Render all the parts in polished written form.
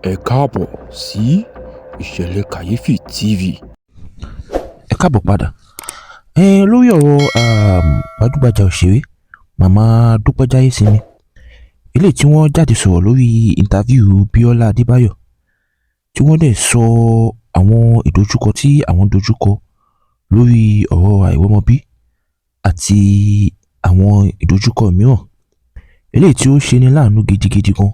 Ẹ káàbọ̀ sí ìṣẹ̀lẹ̀ kàyéfì TV. Ẹ káàbọ̀ padà. Lórí ọ̀rọ̀ gbajúgbajà òṣèré Màmá Dúpẹ́ Jáyésinmi, eléyìí tí wọ́n jáde sọ̀rọ̀ lórí interview Bíọ́lá Adébáyọ̀, tí wọ́n dẹ̀ sọ àwọn ìdojúkọ tí àwọn dojúkọ lórí ọ̀rọ̀ àìrọ́mọbí àti àwọn ìdojúkọ mìíràn eléyìí tí ó ṣe ní láàánú gidigidi gan.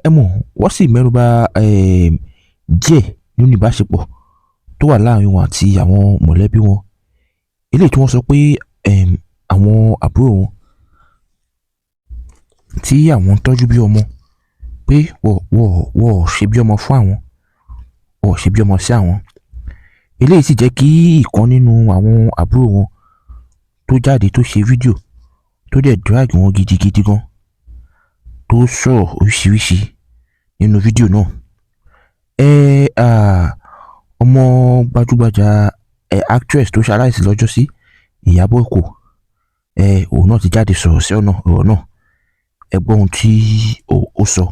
Ẹ mọ̀, wọ́n sì mẹ́nuba díẹ̀ nínú ìbáṣepọ̀ tó wà láàrin wọn àti àwọn mọ̀lẹ́bí wọn, eléyìí tí wọ́n sọ pé àwọn àbúrò wọn tí àwọn ń tọ́jú bí ọmọ, pé wọ́n ṣe bí ọmọ fún àwọn, wọ́n ṣe bí ọmọ sí àwọn. Eléyìí sì jẹ́ kí ìkan nínú àwọn àbúrò wọn tó jáde tó ṣe fídíò tó dẹ̀ drag wọn gidigidi gan, tó sọ̀rọ̀ oríṣiríṣi nínú fídíò náà. Ọmọ gbajúgbajà actress tó ṣaláìsí lọ́jọ́ sí, Ìyábọ̀ Òkò, òun náà ti jáde sọ̀rọ̀ sí ọ̀rọ̀ náà. Ẹ gbọ́ ohun tí ó sọ.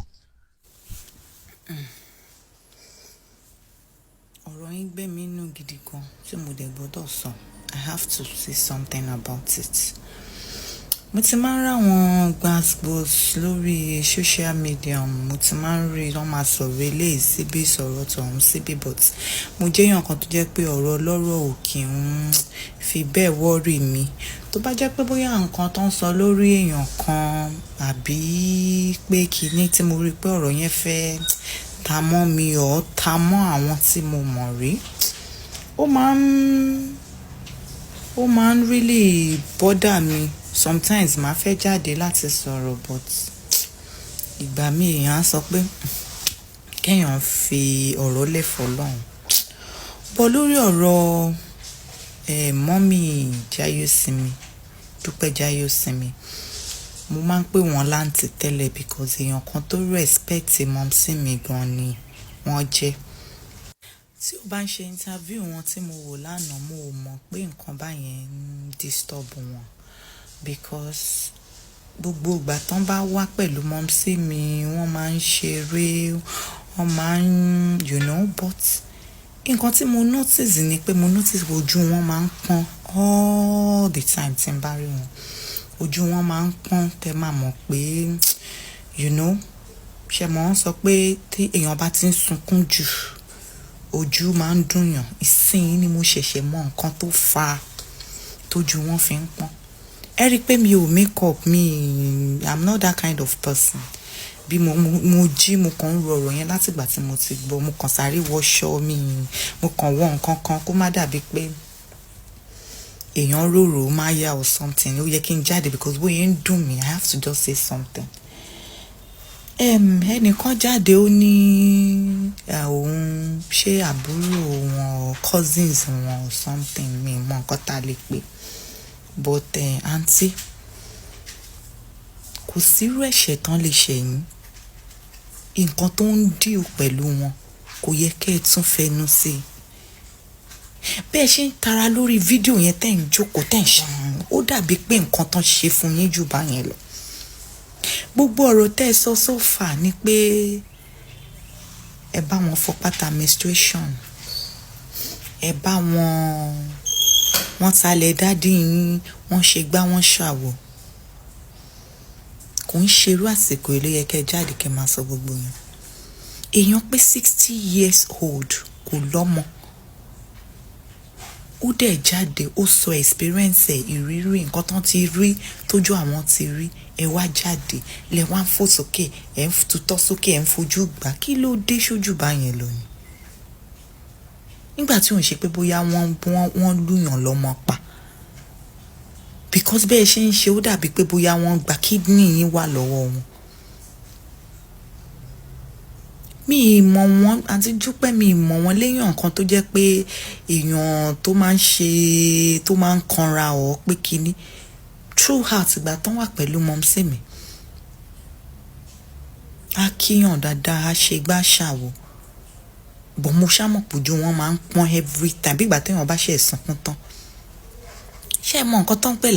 Ọ̀rọ̀ yín gbé mi nínú gidi gan tí mo dẹ̀ gbọ́dọ̀ sọ. I have to say something about it. Mo ti máa ń ráwọn gbàgbós lórí social media, mo ti máa ń rí wọ́n máa sọ̀rọ̀ eléyìí síbí, sọ̀rọ̀ tọ̀hún síbí, but mo jẹ́ èèyàn kan tó jẹ́ pé ọ̀rọ̀ ọlọ́rọ̀ ò kí ń fi bẹ́ẹ̀ worry mi. Tó bá jẹ́ pé bóyá nǹkan tó ń sọ lórí èèyàn kan àbí pé kíní tí mo rí pé ọ̀rọ̀ yẹn fẹ́ ta mọ́ mi ọ̀ ta mọ́ àwọn tí mo mọ̀ rí, ó máa ń really bother mi. Sometimes màá fẹ́ jáde láti sọ̀rọ̀, but ìgbà míì èèyàn á sọ pé kéèyàn fi ọ̀rọ̀ lẹ̀ f'Ọlọ́run. But lórí ọ̀rọ̀ mọ́mì Jáyésinmi, Dúpẹ́ Jáyésinmi, mo máa ń pè wọ́n láǹtì tẹ́lẹ̀ because èèyàn kan tó respect mọ́mísì mi gan ni wọ́n jẹ́. Tí ó bá ń ṣe interview wọn tí mo wò lánàá, mo ò mọ̀ pé nǹkan báyẹn ń disturb wọn, because gbogbo ìgbà tán bá wá pẹ̀lú mọ́mísì mi wọ́n máa ń ṣeré, wọ́n máa ń but nǹkan tí mo notice ni pé mo notice ojú wọn máa ń pọ́n all the time tí n bá rí wọn. Ojú wọn máa ń pọ́n, tẹ́ máa mọ̀ pé ṣe mọ̀ wọ́n sọ pé tí èèyàn bá ti ń sunkún jù ojú máa ń dùnyàn. Ìsìn ni mo ṣẹ̀ṣẹ̀ mọ̀ nǹkan tó fà á tójú wọn fi ń pọ́n. Ẹ rí i pé mi ò make up, I'm not that kind of person. Bí mo jí, mo kàn ń ro ọ̀rọ̀ yẹn láti ìgbà tí mo ti gbọ́, mo kàn sáré wọṣọ mi, mo kàn wọ nǹkan kan kó má dàbí pé èèyàn rorò máa yá or something. Ó yẹ kí n jáde because bóyá ń dùn mí, I have to just say something. Ẹnìkan jáde ó ní òun ṣe àbúrò wọn or cousins wọn or something, mi mọ nǹkan tá a lè pè, but àǹtí, kò sírú ẹ̀ṣẹ̀ tán lè ṣẹ̀yìn. Nǹkan tó ń deal pẹ̀lú wọn kò yẹ kẹ́ ẹ tún fẹnu sí i. Bẹ́ẹ̀ ṣe ń tara lórí fídíò yẹn tẹ́ ń jókòó tẹ́ ń ṣàn, ó dàbí pé nǹkan tán ṣe fún yín jù báyẹn lọ. Gbogbo ọ̀rọ̀ tẹ́ ẹ sọ so far ni pé ẹ bá wọn fọ pátá menstruation, ẹ bá wọn talẹ̀ dádì yín, wọ́n ṣe gbá wọn ṣàwò. Kò ń ṣerú àsìkò ilé yẹ kẹ́ jáde kẹ́ máa sọ gbogbo yẹn. Èèyàn pé 60 years old kò lọ́mọ, ó dẹ̀ jáde ó sọ experience ẹ̀, ìrírí nǹkan tán ti rí tójú àwọn ti rí, ẹ wá jáde lẹ wá ń fò sókè, ẹ ń tutọ́ sókè, ẹ ń fojú gbà. Kí ló dé sójú báyẹn lọ ni? Nígbà tí ò ń ṣe pé bóyá wọ́n lùyàn lọ́mọ pa, because bẹ́ẹ̀ ṣe ń ṣe ó dàbí pé bóyá wọ́n gba kidney yín wà lọ́wọ́ wọn. Mi ì mọ̀ wọ́n, àti Dúpẹ́, mi ì mọ̀ wọ́n léèyàn kan tó jẹ́ pé èèyàn tó máa ń ṣe, tó máa ń kanra ọ̀ pé kíní. Throughout ìgbà tán wà pẹ̀lú mọ́mísì mi, a kíyàn dáadáa, a ṣe gbá ṣàwò, bọ̀ mo ṣámọ̀ pójú wọn máa ń pọ́n every time bí ìgbà téèyàn bá ṣe sunkún tán. Ṣé ẹ mọ nǹkan tán pè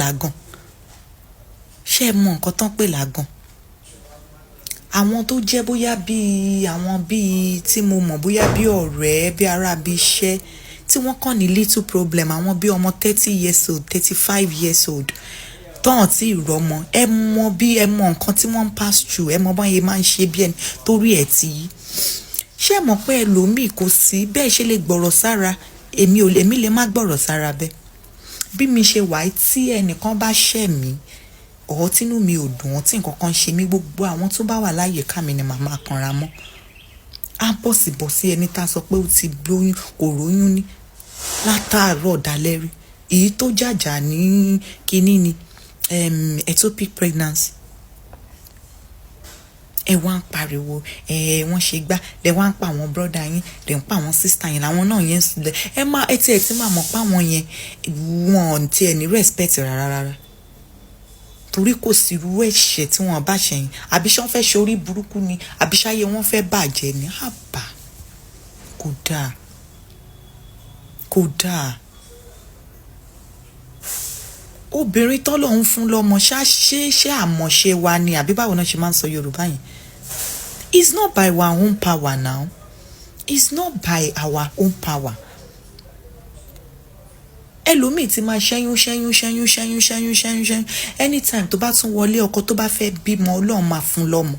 lágàn? àwọn tó jẹ́ bóyá bíi àwọn bíi tí mo mọ̀ bóyá bí ọ̀rẹ́ bí ará bí iṣẹ́ tí wọ́n kàn ní little problem àwọn bí ọmọ 30 years old 35 years old tọ́hàn tí ìrọmọ ẹ mọ nǹkan tí wọ́n ń pass through ẹ mọ bọ́n yẹn máa ń ṣe bí ẹni torí ẹ̀ ti yí ṣé ẹ mọ̀ pé ẹlòmíì kò sí bẹ́ẹ̀ ṣe lè gbọ̀rọ̀ sára èmi lè má gbọ̀rọ̀ sára bẹ́ẹ̀ bí mi ṣe wà tí ẹnìkan bá ṣẹ̀ mí ọ̀họ́ tínú mi ò dùn ọ́ tí nǹkan kan ṣe mí gbogbo àwọn tó bá wà láyè ká mi ni màmá kanra mọ́ á bọ̀sibọ̀sí ẹni tá a sọ pé ó ti lóyún kò róyún ní látàárọ̀ dalẹ́ rí èyí tó jàjà ní kinní ni ectopic pregnancy ẹ wá ń pariwo wọ́n ṣe gbá lẹ wá ń pa àwọn brọ́dà yín lẹ ń pa àwọn sísítà yín làwọn náà yẹn sílẹ̀ ẹ má ẹ tí máa mọ̀ pé àwọn yẹn wọn ti ẹ̀ ní respect rárá torí kò sí irú ẹ̀ṣẹ̀ tí wọ́n bá ṣẹ̀yìn àbí ṣé wọ́n fẹ́ ṣe orí burúkú ni àbí ṣáyé wọ́n fẹ́ bàjẹ́ ni àbá kò dáa obìnrin tọ́lọ̀ ń fún lọ́mọ ṣe àmọ̀ṣe wa ni àbí báwo náà ṣe máa ń sọ Yorùbá yẹn it's not by our own power now it's not by our own power ẹlòmíì ti máa ṣẹ́yún anytime tó bá tún wọlé ọkọ tó bá fẹ́ bímọ Ọlọ́run máa fún lọ́mọ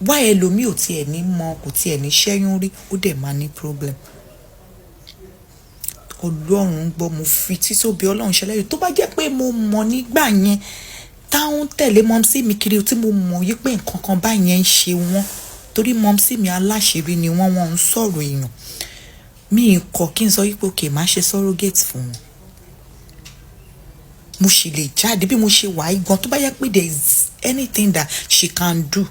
wá ẹlòmíì ò tiẹ̀ ní mọ kò tiẹ̀ ní ṣẹ́yún rí ó dẹ̀ máa ní problem Ọlọ́run gbọ́ mo fi títóbi Ọlọ́run ṣẹlẹ́rìí tó bá jẹ́ pé mo mọ̀ nígbà yẹn táwọn tẹ̀lé mọ́mísí mi kiri tí mo mọ̀ yí pé nǹkan kan báyẹn ń ṣe wọ́n torí mọ́mísí mi aláṣìírí ni wọ́n ń sọ̀rọ̀ èèyàn mi kọ̀ kí n sọ yí pé òkè má ṣe surrogate fún wọn mo sì lè jáde bí mo ṣe wà í gan tó bá yẹ pé there is anything that she can do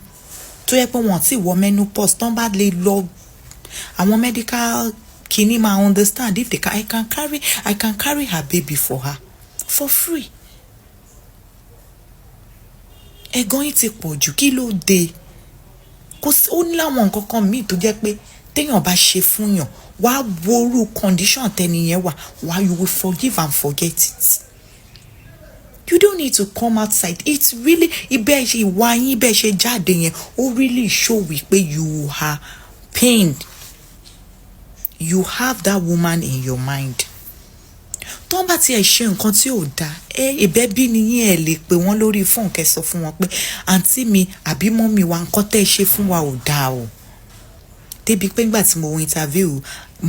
tó yẹ pé wọn ti wọ menopause tán bá lè lọ àwọn medical kini ma understand if they can I can carry her baby for her for free ẹ̀gàn yìí ti pọ̀ jù kí ló dé kò sí ó ní láwọn nǹkan kan míì tó jẹ́ pé téèyàn bá ṣe fún yàn wá worú condition tẹ́niyẹn wà wá you will forgive and forget it you don't need to come outside it's really ibẹ̀ ṣe ìwà yín ibẹ̀ ṣe jáde yẹn ó really show wípé you are pained. You have that woman in your mind. Tó bá ti ẹ̀ ṣe nǹkan tí ò dáa ìbẹ́bí ni yín ẹ̀ lè pè wọ́n lórí fóònù kẹ́ sọ fún wọn pé àǹtí mi àbí mọ́mì wa nǹkan tẹ́ ẹ ṣe fún wa ò dáa o débi pé nígbà tí mo wo interview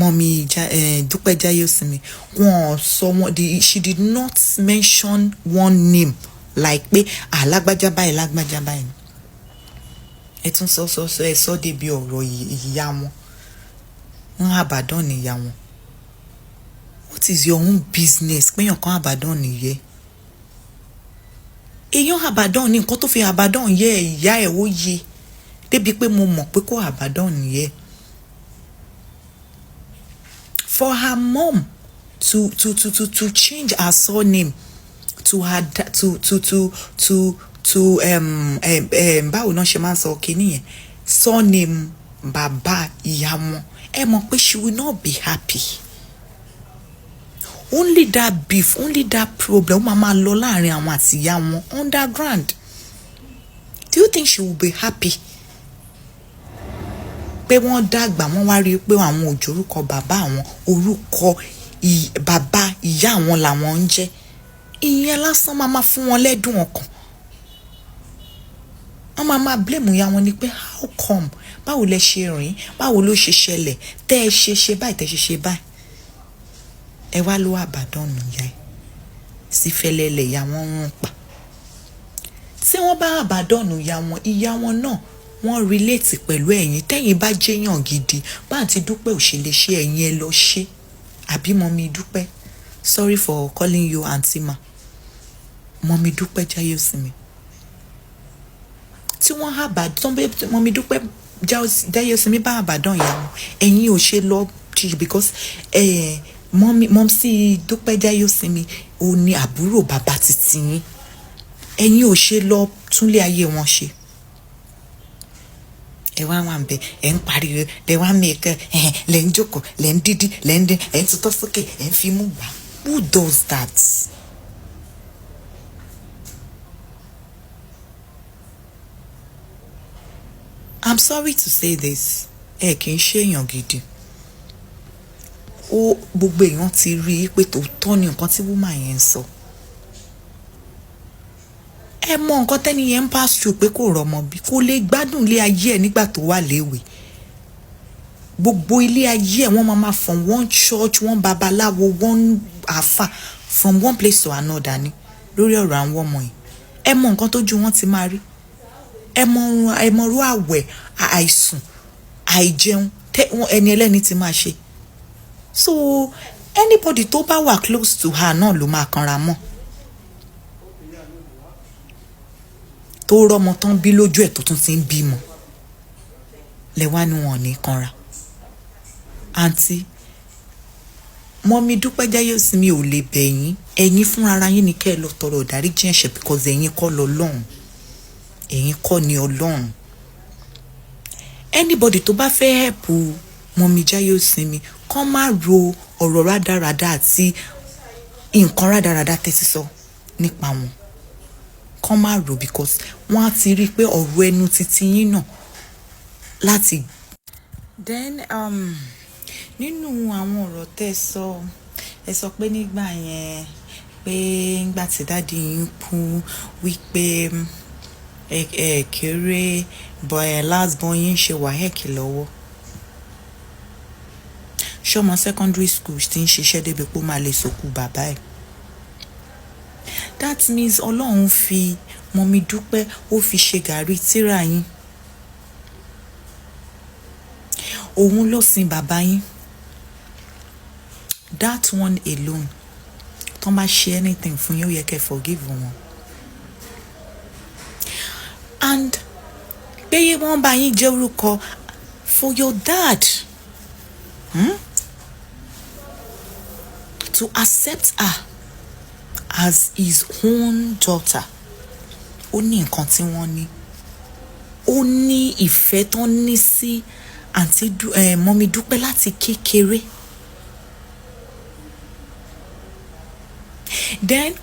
mọ́mì Dúpẹ́ Jáyọ̀sími wọ́n sọ wọ́n she did not mention one name like pé lágbájá báyìí ẹ tún sọ ẹ sọ débi ọ̀rọ̀ ìyá wọn àbàdàn nìyá wọn what is your own business péyàn kan àbàdàn nìyẹ èèyàn àbàdàn ní nǹkan tó fi àbàdàn yẹ ìyá ẹ̀ ó yẹ débi pé mo mọ̀ pé kó àbàdàn nìyẹ for her mom to change her surname to her báwo náà ṣe máa ń sọ kínní yẹn surname bàbá ìyá wọn ẹ mọ̀ pé she will not be happy only that beef only that problem ó máa lọ láàrin àwọn àti ìyá wọn underground do you think she will be happy pé wọ́n dàgbà wọ́n wá rí i pé àwọn ò jórúkọ bàbá àwọn orúkọ bàbá ìyá àwọn làwọn ń jẹ́ ìyẹn lásán máa fún wọn lẹ́dùn ọkàn wọ́n máa blame ìyá wọn ni pé how come báwo lẹ ṣe rìn báwo ló ṣe ṣẹlẹ̀ tẹ́ ẹ ṣe báyìí tẹ́ ṣe báyìí ẹ wá ló àbàdànù ìyá ẹ sí fẹlẹ́lẹ̀ ìyá wọn ń pa tí wọ́n bá àbàdànù ìyá wọn náà wọ́n relate pẹ̀lú ẹ̀yin tẹ́yin bá jẹ́yàn gidi bá àti Dúpẹ́ ò ṣe lè ṣe ẹ̀yin ẹ lọ ṣe àbí mọ́mí Dúpẹ́ sorry for calling you aunty ma mọ́mí Dúpẹ́ Jáyọ̀sími tí wọ́n àbàdàn mọ́mí Dúpẹ́ Jáyọ̀sími bá àbàdàn ìyá wọn ẹ̀yin ò ṣe lọ because mọ́mísí Dúpẹ́ Jáyọ̀sími ò ní àbúrò bàbá títí yín ẹ̀yin ò ṣe lọ túnlé ayé wọn ṣe ẹ wá wà ń bẹ ẹ ń pariwo lẹ wá mẹ́ẹ̀kẹ́ lẹ ń jókòó lẹ ń dídí lẹ ń dín ẹ ń tutọ́ sókè ẹ ń fi mú gbà who does that? sorry to say this, ẹ kì í ṣe èèyàn gidi. Ó gbogbo èèyàn ti rí i pé tòótọ́ ni nǹkan tí woman yẹn ń sọ. Ẹ mọ nǹkan tẹ́ni yẹn ń pass through pé kò rọmọ bí, kò lè gbádùn ilé ayé ẹ̀ nígbà tó wà léwe. Gbogbo ilé ayé ẹ̀ wọ́n máa from one church, one babaláwo, one àfà, from one place to another ni lórí ọ̀rọ̀ àwọn ọmọ yìí. Ẹ mọ nǹkan tójú wọn ti máa rí. Ẹ mọ irú àwẹ̀, àìsùn, àìjẹun ẹni ẹlẹ́ni ti máa ṣe. So anybody tó bá wà close to her náà ló máa kanra mọ́. Tó rọ́mọ tán bí lójú ẹ̀ tó tún ti ń bímọ. Lẹ́wà ni wọn ò ní kanra. Àǹtí, mọ́mí Dúpẹ́ Jáyọ̀sími ò lè bẹ̀ yín. Ẹ̀yin fúnra ara yín ni kẹ́ ẹ lọ tọrọ ìdáríjì ẹ̀ṣẹ̀ because ẹ̀yin kọ́ l'Ọlọ́run. Ẹ̀yin kọ́ ni Ọlọ́run. Anybody tó bá fẹ́ help mọ́mí Jáyọ̀sími kán má ro ọ̀rọ̀ rádaràda àti nǹkan rádaràda tẹ́sí sọ nípa wọn. Kán má ro because wọ́n á ti rí i pé ọ̀rọ̀ ẹnu titi yín náà láti. Then nínú àwọn ọ̀rọ̀ tẹ́ ẹ sọ pé nígbà yẹn pé nígbà tí dáàdi yín kú wípé ẹ kéré last born yín ṣe wáhẹ́ẹ̀kì lọ́wọ́. Ṣọmọ secondary school tí ń ṣiṣẹ́ débi pé ó máa lè sòkú bàbá ẹ̀. That means Ọlọ́run fi mọ́mí Dúpẹ́ ó fi ṣe gàrí tíra yín. Òun ló sin bàbá yín. That one alone. Tó bá ṣe anything fún yín ó yẹ kẹ́ forgive wọn. And pé wọ́n bá yín jẹ́ orúkọ for your dad. To accept her as his own daughter. Ó ní nǹkan tí wọ́n ní. Ó ní ìfẹ́ tó ní sí àǹtí mọ́mí Dúpẹ́ láti kékeré. Then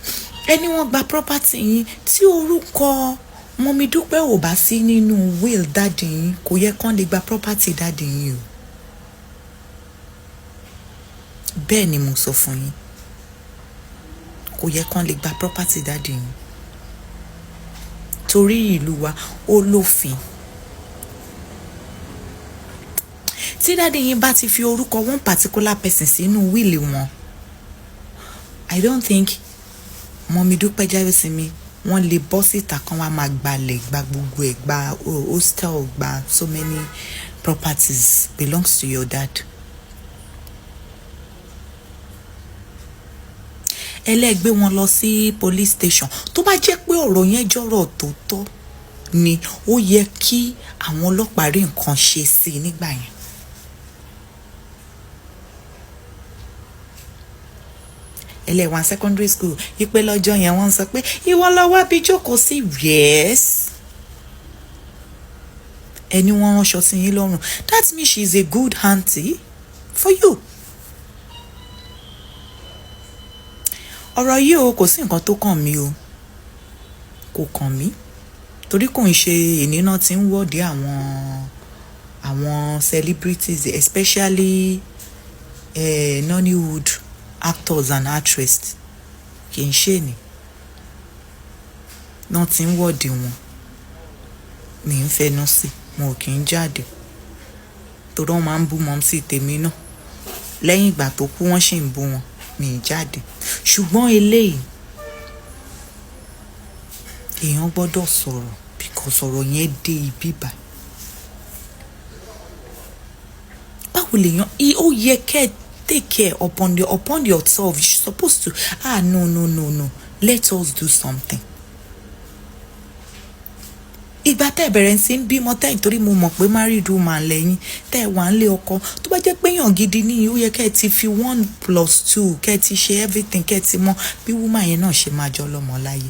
ẹni wọ́n gba property yín tí orúkọ mọ́mí Dúpẹ́ ò bá sí nínú will dáàdì yín kò yẹ kán lè gba property dáàdì yín o. Bẹ́ẹ̀ ni mo sọ fún yín. Kò yẹ kán lè gba property dáàdì yín. Torí ìlú wa ó lófin. Tí dáàdì yín bá ti fi orúkọ one particular person sínú will wọn, I don't think mọ́mí Dúpẹ́ Jáyọ̀sími wọ́n lè bọ́ síta kan wá máa gbalẹ̀ gba gbogbo ẹ̀ gba hostel gba so many properties belongs to your dad. Ẹlẹ́gbẹ́ wọn lọ sí police station. Tó bá jẹ́ pé ọ̀rọ̀ yẹn jọ̀rọ̀ tó tọ́ ni ó yẹ kí àwọn ọlọ́pàá rí nǹkan ṣe sí i nígbà yẹn. Ẹlẹ́wọ̀n secondary school ipe lọ́jọ́ yẹn wọ́n sọ pé ìwọ lọ wá bí jókòó sí yes. Ẹni wọ́n ránṣọ sí yín lọ́rùn. That means she is a good auntie for you. Ọ̀rọ̀ yìí o kò sí nǹkan tó kàn mí o. Kò kàn mí. Torí kò ń ṣe èní náà tí ń wọ́de àwọn celebrities especially Nollywood actors and actresses. Kì í ṣe ni. Náà tí ń wọ́de wọn. Mi ń fẹnu sí. Mo kì í jáde. Torí wọ́n máa ń bú mọ́ sí tèmi náà. Lẹ́yìn ìgbà tó kú wọ́n ṣì ń bú wọn. Mi jáde. Ṣùgbọ́n eléyìí èèyàn gbọ́dọ̀ sọ̀rọ̀ because ọ̀rọ̀ yẹn dé ibi bá. Báwo lèèyàn ó yẹ kẹ́ take care upon yourself. You're supposed to no, let us do something. Ìgbà tẹ́ bẹ̀rẹ̀ sí ń bímọ tẹ́ nítorí mo mọ̀ pé married woman lẹ́yìn tẹ́ wà ń lé ọkọ tó bá jẹ́ pé yàn gidi ní ó yẹ kẹ́ ti fi 1+2 kẹ́ ti ṣe everything kẹ́ ti mọ̀ bí woman yẹn náà ṣe máa jọ lọ́mọ láyé.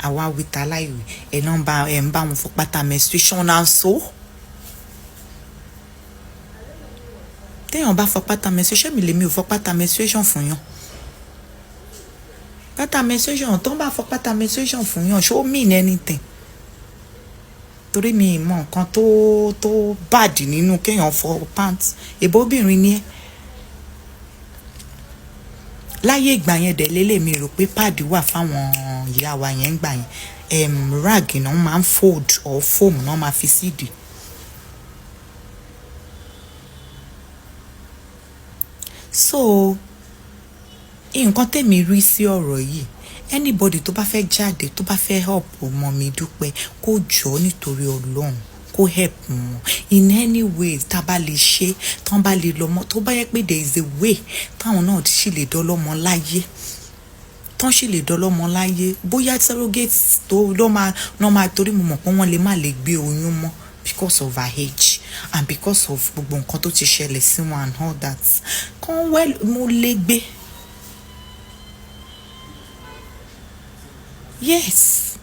Àwa wíta láìwé ẹ̀ ń bá wọn fọ pátá menstruation náà so. Téèyàn bá fọ pátá menstruation mi lèmi ò fọ pátá menstruation fún yàn. pátá menstruation tó ń bá fọ pátá menstruation fún yàn ṣó mean anything torí mi mọ nǹkan tó bad nínú kéèyàn fọ pants èbó obìnrin ni ẹ́ láyé ìgbà yẹn dẹ̀ lélẹ̀ mi rò pé páàdì wà fáwọn ìyá wa yẹn ń gbà yẹn rag náà máa ń fold or foam náà máa fi sídìí. So nǹkan tèmi rí sí ọ̀rọ̀ yìí anybody tó bá fẹ́ jáde tó bá fẹ́ help Mọ́mì Dúpẹ́ kó jọ nítorí Ọlọ́run kó help wọn in any way tá a bá lè ṣe tán bá lè lọ́mọ tó bá yẹ pé there is a way táwọn náà sì lè dọ́lọ́mọ láyé tán sì lè dọ́lọ́mọ láyé bóyá surrogate tó lọ́ máa torí mo mọ̀ pé wọ́n lè má lè gbé oyún mọ́ because of her age and because of gbogbo nǹkan tó ti ṣẹlẹ̀ sí wọn and all that kan well mo lè gbé yes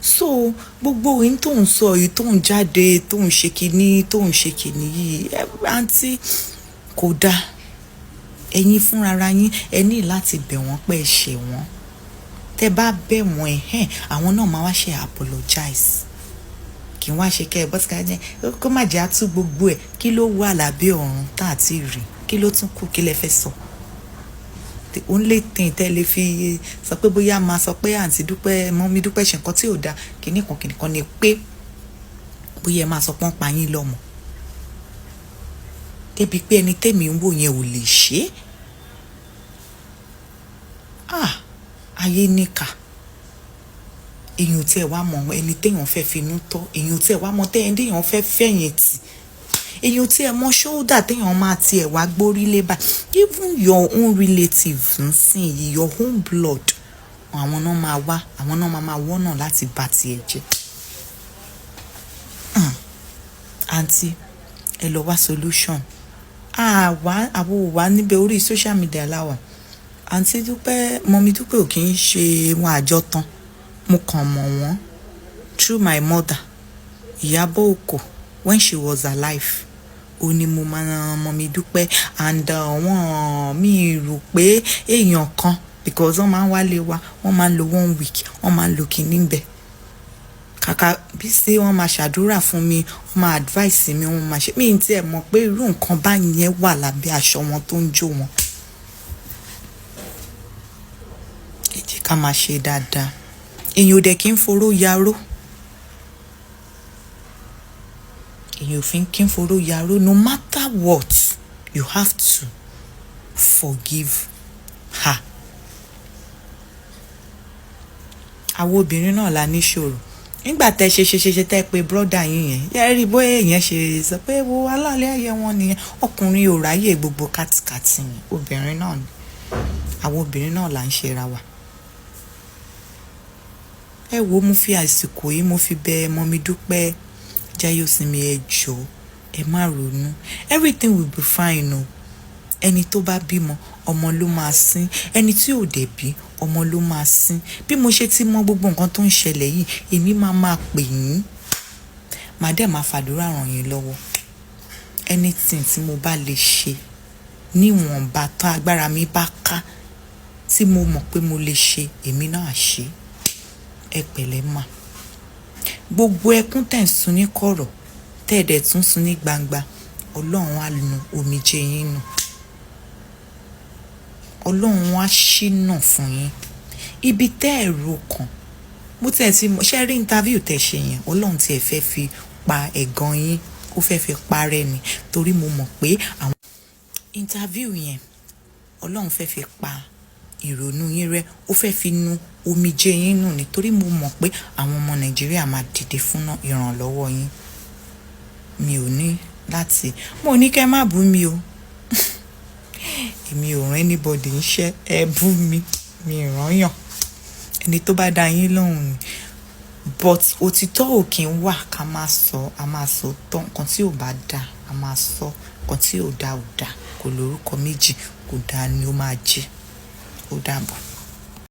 so gbogbo ohun tó ń sọ yìí tó ń jáde tó ń ṣe kinní yìí àǹtí kò dáa ẹ̀yin fúnra yín ẹ ní láti bẹ̀ wọ́n pé ẹ ṣẹ̀ wọ́n tẹ́ bá bẹ̀ wọ́n àwọn náà máa wá ṣe apologize kí wọ́n á ṣe kẹ́ ẹ bọ́sí ká jẹ́ kó má jẹ́ àtú gbogbo ẹ̀ kí ló wà lábẹ́ ọ̀run tá à ti rí kí ló tún kù kí lẹ fẹ́ sọ the only thing tẹ́ lè fi sọ pé bóyá máa sọ pé àǹtí Dúpẹ́ Mọ́mì Dúpẹ́ ṣe nǹkan tí ò dáa kìíní kan ni pé bóyá ẹ máa sọ pọ́n pa yín lọ́mọ débi pé ẹni tẹ́mi ń wò yẹn ò lè ṣe ayé níkà èyàn tí ẹ wá mọ ẹni téèyàn fẹ́ finú tọ́ èyàn tí ẹ wá mọ téèyàn fẹ́ fẹ̀yìntì èyàn tí ẹ mọ ṣóódà téèyàn máa tiẹ̀ wá gbórí lé bá even your own relatives nsìn yìí your own blood àwọn náà máa wá àwọn náà máa wọ́nà láti bà tiẹ̀ jẹ́ àǹtí ẹ lọ wá solution àwo wà níbẹ̀ orí social media láwà àǹtí Dúpẹ́ Mọ́mì Dúpẹ́ ò kì í ṣe wọn àjọ tán mo kàn mọ̀ wọ́n through my mother Ìyábọ̀ Òkò when she was alive ó ní mo máa Mọ́mì Dúpẹ́ and wọ́n mi rò pé èèyàn kan because wọ́n máa ń wálé wa wọ́n máa ń lo 1 week wọ́n máa ń lo kìíní bẹ́ẹ̀ kàkà bí sí wọ́n máa ṣàdúrà fún mi wọ́n máa advice mi wọ́n máa ṣe mí tí ẹ mọ̀ pé irú nǹkan báyẹn wà lábẹ́ aṣọ wọn tó ń jó wọn ẹ jẹ́ ká máa ṣe dáadáa èyàn ò dẹ̀ kí ń foró yaró èyàn ò fi kí ń foró yaró no matter what you have to forgive her àwọn obìnrin náà la níṣòro nígbà tẹ ṣe tẹ pé brọ́dà yín yẹn yẹ rí bóyá èèyàn ṣe sọ pé wo aláàlẹ́ ayé wọn nìyẹn ọkùnrin ò ráyè gbogbo kàtìkàtì yẹn obìnrin náà ni àwọn obìnrin náà là ń ṣera wa ẹ wo mo fi àsìkò yìí mo fi bẹ̀ Mọ́mì Dúpẹ́ Jayọ̀sími ẹ jọ̀ọ́ ẹ má ronú everything will be fine o ẹni tó bá bímọ ọmọ ló máa sín ẹni tí ò dẹ̀ bí ọmọ ló máa sín bí mo ṣe ti mọ gbogbo nǹkan tó ń ṣẹlẹ̀ yìí èmi máa pè yín màá dẹ̀ máa fàdúrà ràn yín lọ́wọ́ anything tí mo bá lè ṣe níwọ̀nba tó agbára mi bá ká tí mo mọ̀ pé mo lè ṣe èmi náà ṣe ẹ pẹ̀lẹ́ mà gbogbo ẹkún tẹ̀ ń sun ní kọ̀rọ̀ tẹ̀ dẹ̀ tún sun ní gbangba Ọlọ́run á nu omijé yín nù Ọlọ́run á ṣínà fún yín ibi tẹ́ ẹ̀ ro kàn mo tẹ̀ sí ṣe rí interview tẹ̀ ṣe yẹn Ọlọ́run tiẹ̀ fẹ́ fi pa ẹ̀gàn yín ó fẹ́ fi parẹ́ ni torí mo mọ̀ pé àwọn interview yẹn Ọlọ́run fẹ́ fi pa ìrònú yín rẹ́ ó fẹ́ fi nu omijé yín nù nítorí mo mọ̀ pé àwọn ọmọ Nàìjíríà máa dìde fún ìrànlọ́wọ́ yín mi ò ní láti mo ní kẹ́ má bú mi o èmi ò rán anybody níṣẹ́ ẹ bú mi ràn yàn ẹni tó bá dá yín lóhùn ni but òtítọ́ ò kí ń wà ká máa sọ a máa sọ tán nǹkan tí ò bá dá a máa sọ nǹkan tí ò dá kò lórúkọ méjì kò dá ni ó máa jẹ́ ó dàbọ̀.